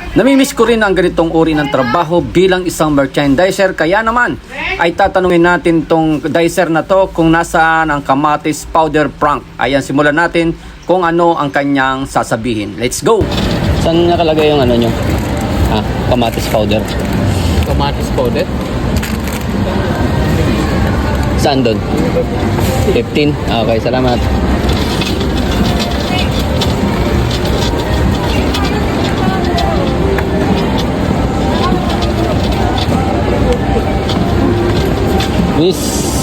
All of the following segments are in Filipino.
Namimiss ko rin ang ganitong uri ng trabaho bilang isang merchandiser. Kaya naman ay tatanungin natin tong dicer na to kung nasaan ang kamatis powder prank. Ayan, simulan natin kung ano ang kanyang sasabihin. Let's go! Saan nakalagay yung ano nyo? Kamatis powder. Kamatis powder? Saan doon? 15? Okay, salamat. Miss,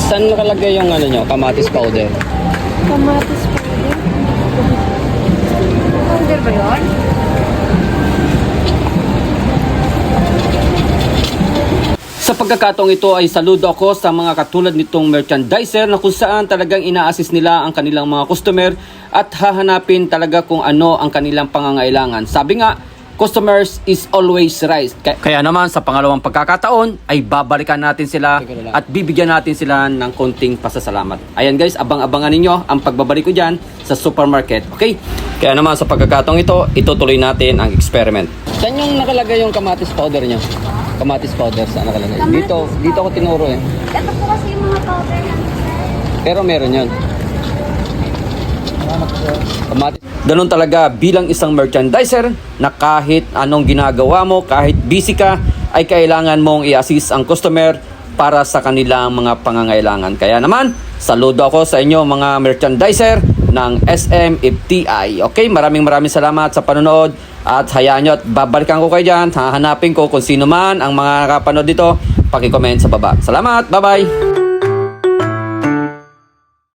saan nakalagay yung ano nyo? Kamatis powder? Kamatis powder? Powder ba yun? Sa pagkakataong ito ay saludo ako sa mga katulad nitong merchandiser na kung saan talagang ina-assist nila ang kanilang mga customer at hahanapin talaga kung ano ang kanilang pangangailangan. Sabi nga, customers is always right. Kaya naman sa pangalawang pagkakataon ay babalikan natin sila at bibigyan natin sila ng konting pasasalamat. Ayan guys, abang-abangan ninyo ang pagbabalik ko dyan sa supermarket. Okay? Kaya naman sa pagkakataong ito, itutuloy natin ang experiment. Saan yung nakalagay yung kamatis powder nyo? Kamatis powder, saan nakalagay? Dito ako tinuro eh. Ito po kasi yung mga powder namin. Pero meron yun. Kamatis. Ganun talaga bilang isang merchandiser na kahit anong ginagawa mo, kahit busy ka, ay kailangan mong i-assist ang customer para sa kanilang mga pangangailangan. Kaya naman, saludo ako sa inyo mga merchandiser ng SM FTI. Okay, maraming salamat sa panonood at hayaan nyo at babalikan ko kayo dyan. Hahanapin ko kung sino man ang mga kapanood dito. Paki-comment sa baba. Salamat, bye-bye!